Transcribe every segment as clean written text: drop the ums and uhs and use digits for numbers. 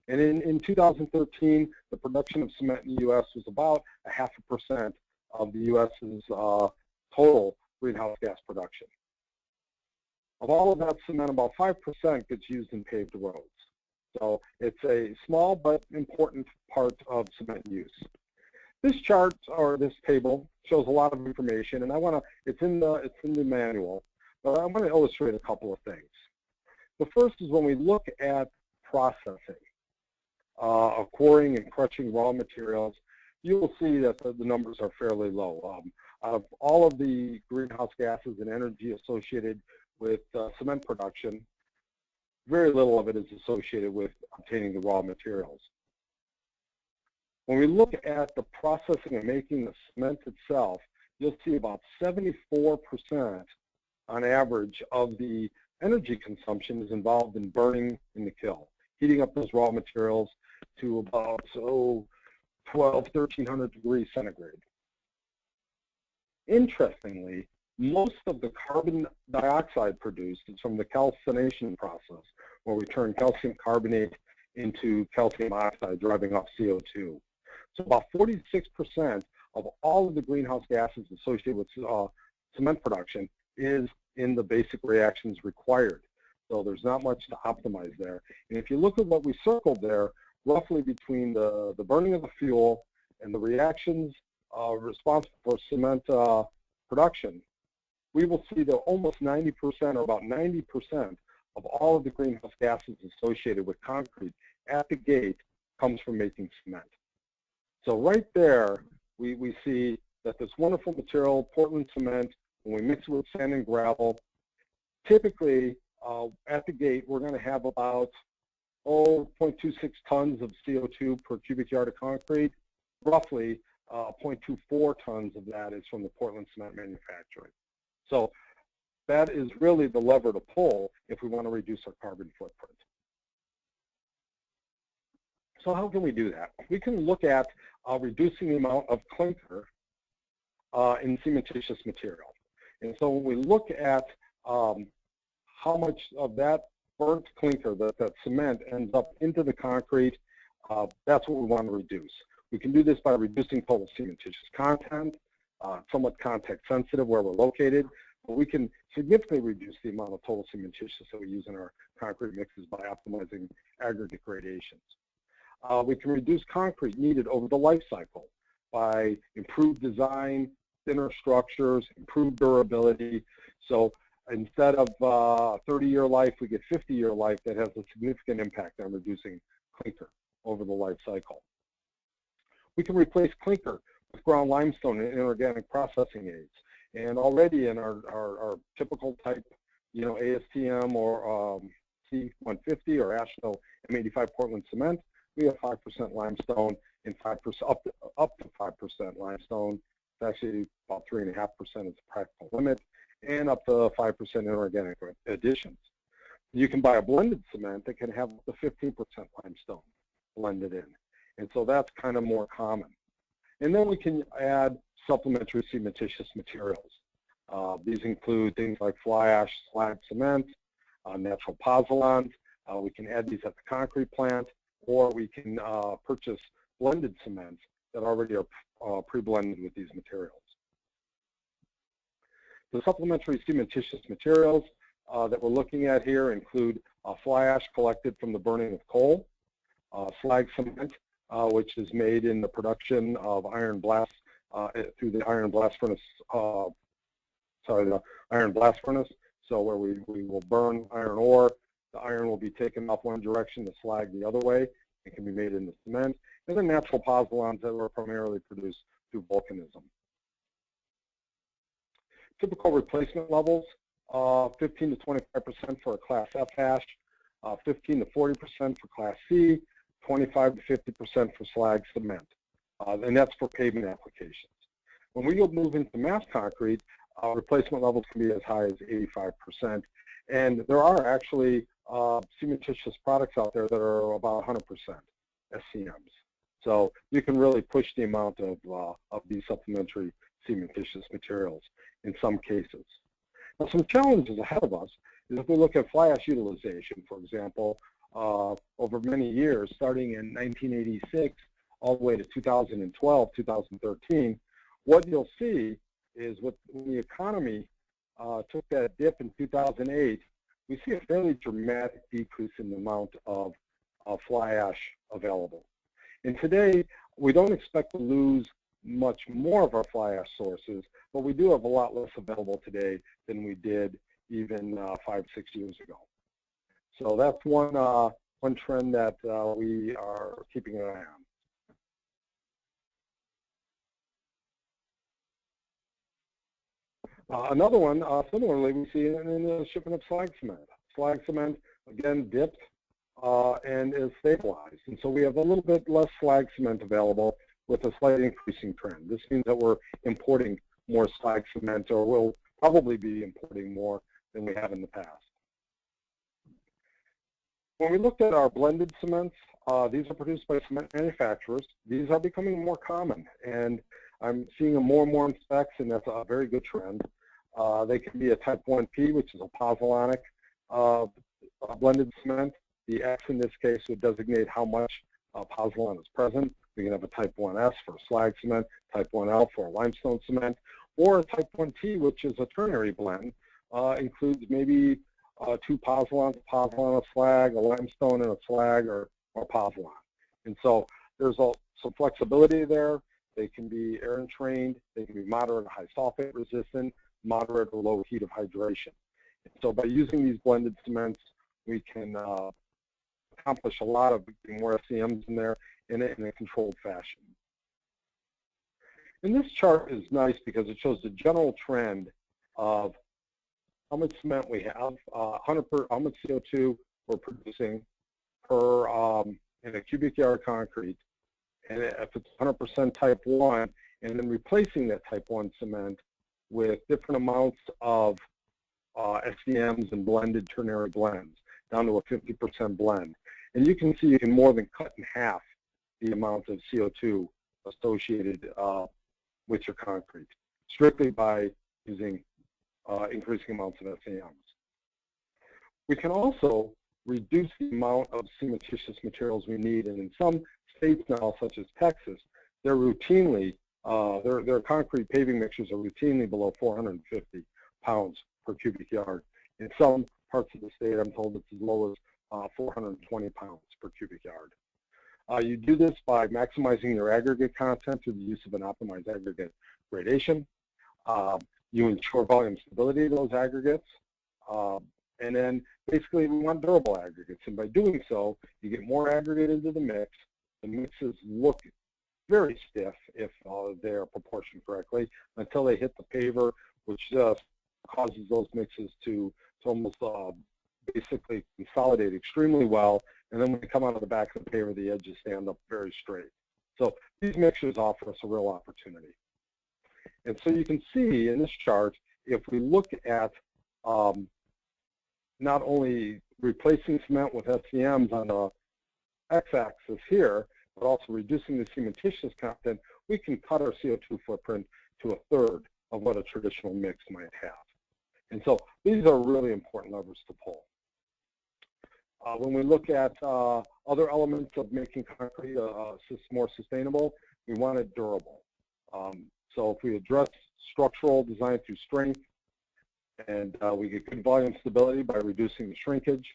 And in 2013, the production of cement in the U.S. was about 0.5% of the U.S.'s total greenhouse gas production. Of all of that cement, about 5% gets used in paved roads. So it's a small but important part of cement use. This chart, or this table, shows a lot of information, and it's in the manual, but I want to illustrate a couple of things. The first is when we look at processing, quarrying and crushing raw materials, you will see that the numbers are fairly low. Out of all of the greenhouse gases and energy associated with cement production, very little of it is associated with obtaining the raw materials. When we look at the processing and making the cement itself, you'll see about 74% on average of the energy consumption is involved in burning in the kiln, heating up those raw materials to about 1,200 degrees centigrade. Interestingly, most of the carbon dioxide produced is from the calcination process, where we turn calcium carbonate into calcium oxide, driving off CO2. So about 46% of all of the greenhouse gases associated with cement production is in the basic reactions required. So there's not much to optimize there. And if you look at what we circled there, roughly between the burning of the fuel and the reactions responsible for cement production, we will see that almost 90%, or about 90% of all of the greenhouse gases associated with concrete at the gate comes from making cement. So right there, we see that this wonderful material, Portland cement, when we mix it with sand and gravel, typically at the gate, we're going to have about 0.26 tons of CO2 per cubic yard of concrete. Roughly 0.24 tons of that is from the Portland cement manufacturing. So that is really the lever to pull if we want to reduce our carbon footprint. So how can we do that? We can look at reducing the amount of clinker in cementitious material. And so when we look at how much of that burnt clinker, that cement, ends up into the concrete, that's what we want to reduce. We can do this by reducing total cementitious content, somewhat context sensitive where we're located, but we can significantly reduce the amount of total cementitious that we use in our concrete mixes by optimizing aggregate gradations. We can reduce concrete needed over the life cycle by improved design, thinner structures, improved durability. So instead of 30-year life, we get 50-year life. That has a significant impact on reducing clinker over the life cycle. We can replace clinker with ground limestone and inorganic processing aids. And already in our typical type, ASTO M or C150 or AASHTO M85 Portland cement, we have 5% limestone and 5% up to 5% limestone. It's actually about 3.5% is the practical limit, and up to 5% inorganic additions. You can buy a blended cement that can have up to 15% limestone blended in, and so that's kind of more common. And then we can add supplementary cementitious materials. These include things like fly ash, slag cement, natural pozzolans. We can add these at the concrete plant, or we can purchase blended cements that already are pre-blended with these materials. The supplementary cementitious materials that we're looking at here include fly ash collected from the burning of coal, slag cement, which is made in the production of iron blast through the iron blast furnace. The iron blast furnace. So where we will burn iron ore, the iron will be taken off one direction, the slag the other way. It can be made into cement. And then natural pozzolans that were primarily produced through volcanism. Typical replacement levels, 15 to 25% for a Class F hash, 15 to 40% for Class C, 25 to 50% for slag cement. And that's for pavement applications. When we move into mass concrete, replacement levels can be as high as 85%. And there are actually cementitious products out there that are about 100% SCMs. So you can really push the amount of these supplementary cementitious materials in some cases. Now, some challenges ahead of us is if we look at fly ash utilization, for example, over many years, starting in 1986 all the way to 2012, 2013, what you'll see is when the economy took that dip in 2008, we see a fairly dramatic decrease in the amount of fly ash available. And today, we don't expect to lose much more of our fly ash sources, but we do have a lot less available today than we did even 5, 6 years ago. So that's one trend that we are keeping an eye on. Another one, similarly, we see in the shipment of slag cement. Slag cement, again, dipped and is stabilized. And so we have a little bit less slag cement available with a slight increasing trend. This means that we're importing more slag cement, or we'll probably be importing more than we have in the past. When we looked at our blended cements, these are produced by cement manufacturers. These are becoming more common, and I'm seeing them more and more in specs, and that's a very good trend. They can be a type 1P, which is a pozzolanic blended cement. The X in this case would designate how much pozzolan is present. We can have a type 1S for slag cement, type 1L for a limestone cement, or a type 1T, which is a ternary blend, includes maybe 2 pozzolans, a pozzolan, a slag, a limestone, and a slag, or pozzolan. And so there's some flexibility there. They can be air entrained. They can be moderate or high sulfate resistant, moderate or low heat of hydration. And so by using these blended cements, we can accomplish a lot of more SCMs in there in a controlled fashion. And this chart is nice because it shows the general trend of how much cement we have, how much CO2 we're producing per in a cubic yard of concrete, and if it's 100% type 1, and then replacing that type 1 cement with different amounts of SCMs and blended ternary blends, down to a 50% blend. And you can see you can more than cut in half the amount of CO2 associated with your concrete, strictly by using increasing amounts of SCMs. We can also reduce the amount of cementitious materials we need, and in some states now, such as Texas, they're routinely, their concrete paving mixtures are routinely below 450 pounds per cubic yard. In some parts of the state, I'm told it's as low as 420 pounds per cubic yard. You do this by maximizing your aggregate content through the use of an optimized aggregate gradation. You ensure volume stability of those aggregates. And then basically we want durable aggregates. And by doing so, you get more aggregate into the mix. The mixes look very stiff if they're proportioned correctly until they hit the paver, which just causes those mixes to almost basically consolidate extremely well. And then when they come out of the back of the paver, the edges stand up very straight. So these mixtures offer us a real opportunity. And so you can see in this chart, if we look at not only replacing cement with SCMs on the x-axis here, but also reducing the cementitious content, we can cut our CO2 footprint to a third of what a traditional mix might have. And so these are really important levers to pull. When we look at other elements of making concrete more sustainable, we want it durable. So if we address structural design through strength, and we get good volume stability by reducing the shrinkage,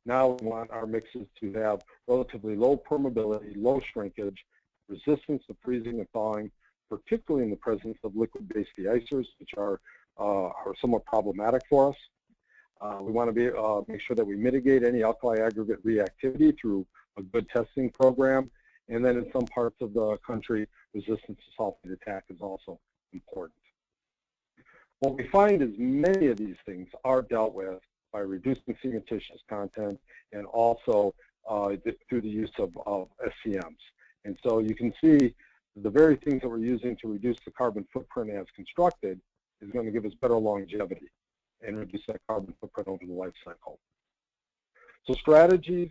now we want our mixes to have relatively low permeability, low shrinkage, resistance to freezing and thawing, particularly in the presence of liquid-based deicers, which are somewhat problematic for us. We want to make sure that we mitigate any alkali aggregate reactivity through a good testing program. And then in some parts of the country, resistance to sulfate attack is also important. What we find is many of these things are dealt with by reducing cementitious content and also through the use of SCMs. And so you can see the very things that we're using to reduce the carbon footprint as constructed is going to give us better longevity and reduce that carbon footprint over the life cycle. So strategies,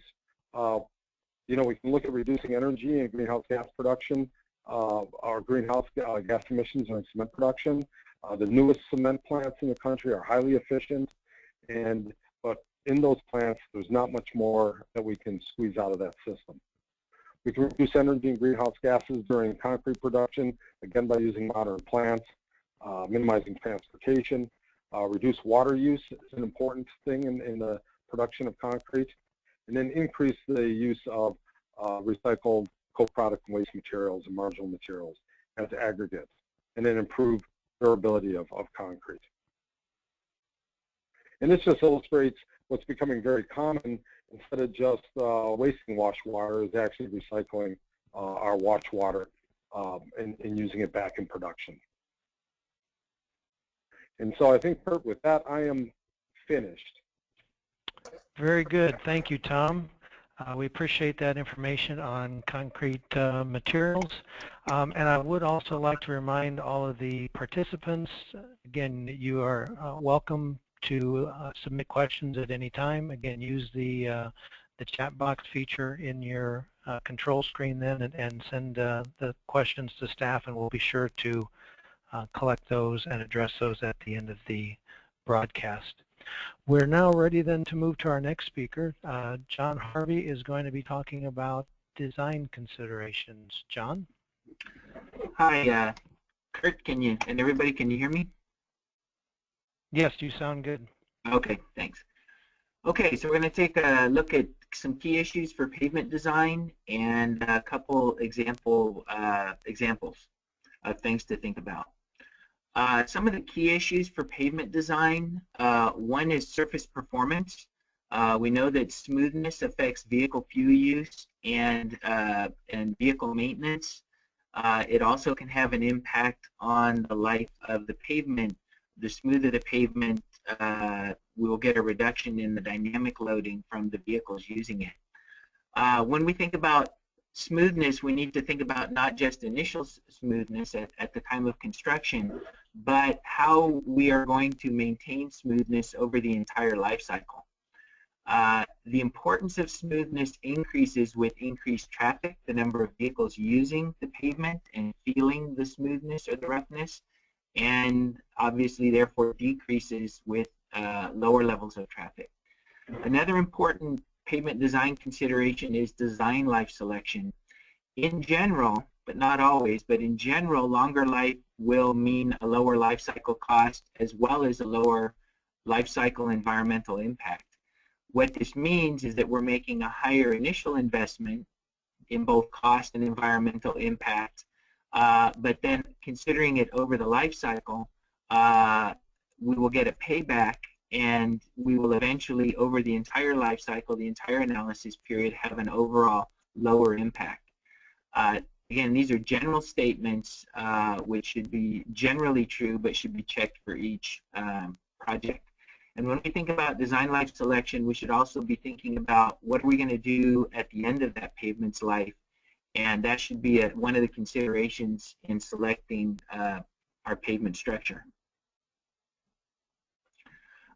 we can look at reducing energy and greenhouse gas production, our greenhouse gas emissions during cement production. The newest cement plants in the country are highly efficient, but in those plants, there's not much more that we can squeeze out of that system. We can reduce energy and greenhouse gases during concrete production, again by using modern plants, minimizing transportation, reduce water use is an important thing in the production of concrete, and then increase the use of recycled co-product and waste materials and marginal materials as aggregates, and then improve durability of concrete. And this just illustrates what's becoming very common. Instead of just wasting wash water, is actually recycling our wash water and using it back in production. And so I think, Kurt, with that, I am finished. Very good. Thank you, Tom. We appreciate that information on concrete materials. And I would also like to remind all of the participants, again, you are welcome to submit questions at any time. Again, use the chat box feature in your control screen then and send the questions to staff, and we'll be sure to collect those and address those at the end of the broadcast. We're now ready then to move to our next speaker. John Harvey is going to be talking about design considerations. John? Hi, Kurt, and everybody, can you hear me? Yes, you sound good. Okay, thanks. Okay, so we're going to take a look at some key issues for pavement design and a couple examples of things to think about. Some of the key issues for pavement design, one is surface performance. We know that smoothness affects vehicle fuel use and vehicle maintenance. It also can have an impact on the life of the pavement. The smoother the pavement, we will get a reduction in the dynamic loading from the vehicles using it. When we think about smoothness, we need to think about not just initial smoothness at the time of construction, but how we are going to maintain smoothness over the entire life cycle. The importance of smoothness increases with increased traffic, the number of vehicles using the pavement and feeling the smoothness or the roughness, and obviously therefore decreases with lower levels of traffic. Another important pavement design consideration is design life selection. In general, but not always, but in general, longer life will mean a lower life cycle cost as well as a lower life cycle environmental impact. What this means is that we're making a higher initial investment in both cost and environmental impact, but then considering it over the life cycle, we will get a payback, and we will eventually, over the entire life cycle, the entire analysis period, have an overall lower impact. Again, these are general statements which should be generally true, but should be checked for each project. And when we think about design life selection, we should also be thinking about what are we going to do at the end of that pavement's life, and that should be one of the considerations in selecting our pavement structure.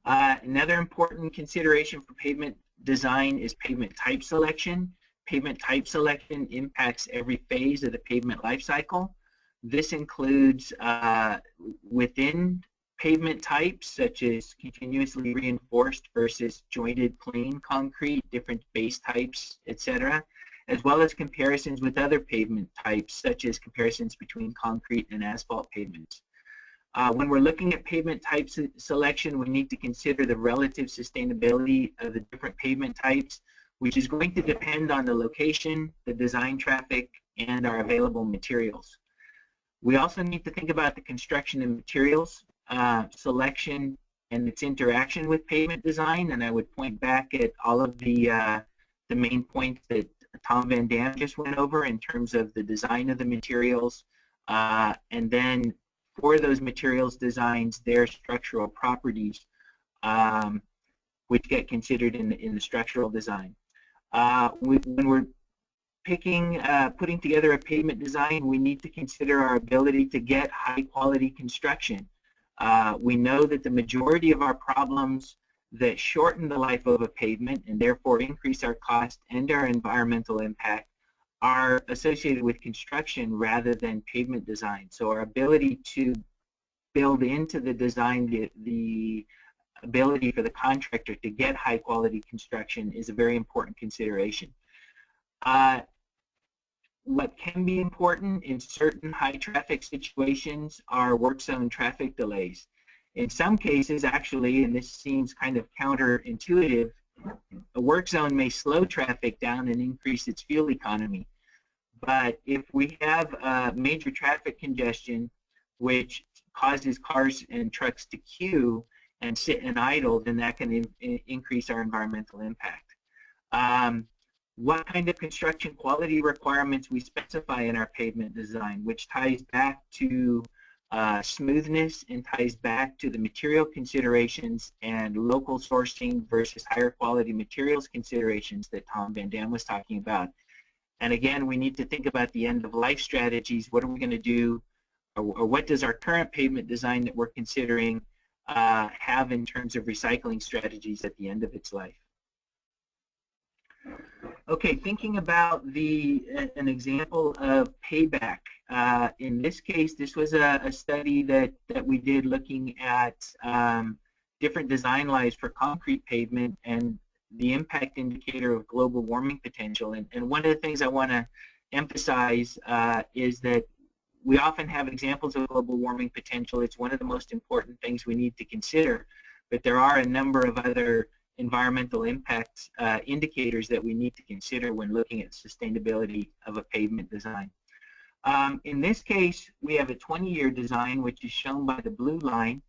Another important consideration for pavement design is pavement type selection. Pavement type selection impacts every phase of the pavement life cycle. This includes within pavement types, such as continuously reinforced versus jointed plain concrete, different base types, etc., as well as comparisons with other pavement types, such as comparisons between concrete and asphalt pavements. When we're looking at pavement type selection, we need to consider the relative sustainability of the different pavement types, which is going to depend on the location, the design traffic, and our available materials. We also need to think about the construction and materials selection and its interaction with pavement design, and I would point back at all of the main points that Tom Van Dam just went over in terms of the design of the materials, and then for those materials designs, their structural properties, which get considered in the structural design. When we're putting together a pavement design, we need to consider our ability to get high quality construction. We know that the majority of our problems that shorten the life of a pavement and therefore increase our cost and our environmental impact are associated with construction rather than pavement design. So our ability to build into the design the ability for the contractor to get high quality construction is a very important consideration. What can be important in certain high traffic situations are work zone traffic delays. In some cases, actually, and this seems kind of counterintuitive, a work zone may slow traffic down and increase its fuel economy. But if we have major traffic congestion, which causes cars and trucks to queue and sit and idle, then that can increase our environmental impact. What kind of construction quality requirements we specify in our pavement design, which ties back to smoothness and ties back to the material considerations and local sourcing versus higher quality materials considerations that Tom Van Dam was talking about. And again, we need to think about the end of life strategies. What are we going to do, or what does our current pavement design that we're considering have in terms of recycling strategies at the end of its life? Okay, thinking about an example of payback. In this case, this was a study that we did looking at different design lives for concrete pavement and the impact indicator of global warming potential. And one of the things I want to emphasize is that we often have examples of global warming potential. It's one of the most important things we need to consider, but there are a number of other environmental impact indicators that we need to consider when looking at sustainability of a pavement design. In this case, we have a 20-year design, which is shown by the blue line,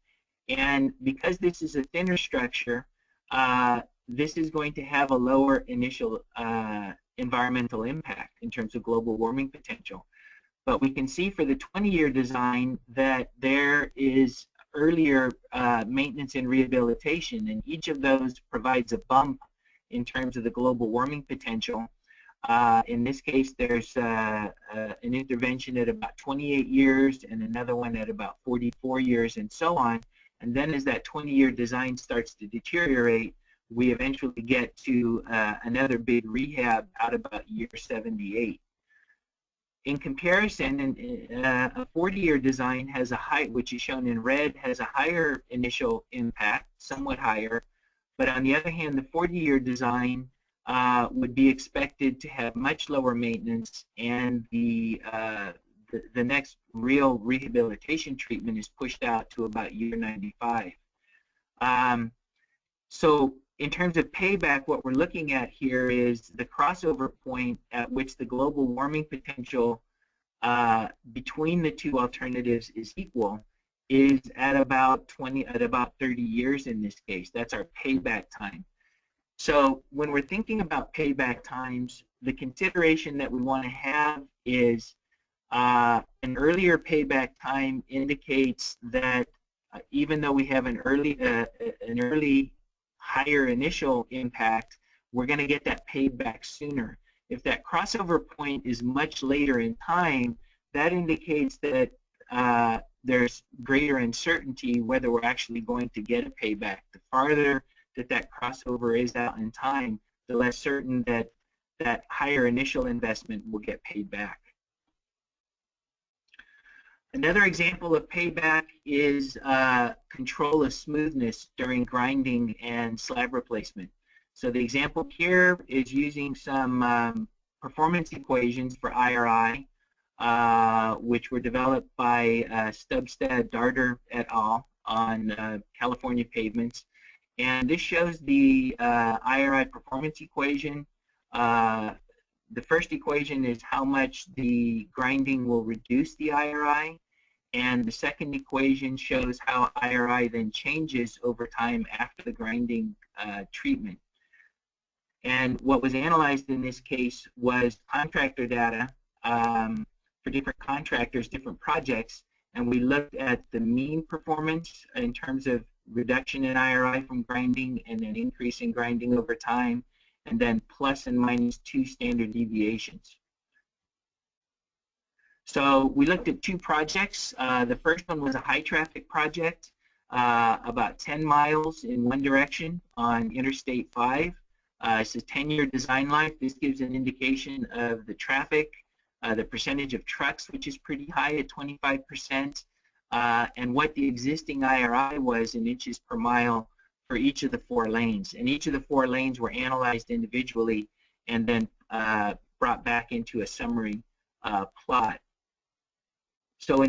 and because this is a thinner structure, this is going to have a lower initial environmental impact in terms of global warming potential. But we can see for the 20-year design that there is earlier maintenance and rehabilitation, and each of those provides a bump in terms of the global warming potential. In this case, there's an intervention at about 28 years and another one at about 44 years and so on. And then as that 20-year design starts to deteriorate, we eventually get to another big rehab out about year 78. In comparison, a 40-year design has a high, which is shown in red, has a higher initial impact, somewhat higher, but on the other hand, the 40-year design would be expected to have much lower maintenance, and the next real rehabilitation treatment is pushed out to about year 95. So in terms of payback, what we're looking at here is the crossover point at which the global warming potential between the two alternatives is equal is at about 30 years in this case. That's our payback time. So when we're thinking about payback times, the consideration that we want to have is an earlier payback time indicates that even though we have an early higher initial impact, we're going to get that payback sooner. If that crossover point is much later in time, that indicates that there's greater uncertainty whether we're actually going to get a payback. The farther that crossover is out in time, the less certain that that higher initial investment will get paid back. Another example of payback is control of smoothness during grinding and slab replacement. So the example here is using some performance equations for IRI, which were developed by Stubstad, Darter et al. On California pavements. And this shows the IRI performance equation. The first equation is how much the grinding will reduce the IRI, and the second equation shows how IRI then changes over time after the grinding treatment. And what was analyzed in this case was contractor data for different contractors, different projects, and we looked at the mean performance in terms of reduction in IRI from grinding and then increase in grinding over time, and then plus and minus 2 standard deviations. So we looked at 2 projects. The first one was a high traffic project, about 10 miles in one direction on Interstate 5. It's a 10-year design life. This gives an indication of the traffic, the percentage of trucks, which is pretty high at 25%, and what the existing IRI was in inches per mile for each of the 4 lanes. And each of the 4 lanes were analyzed individually and then brought back into a summary plot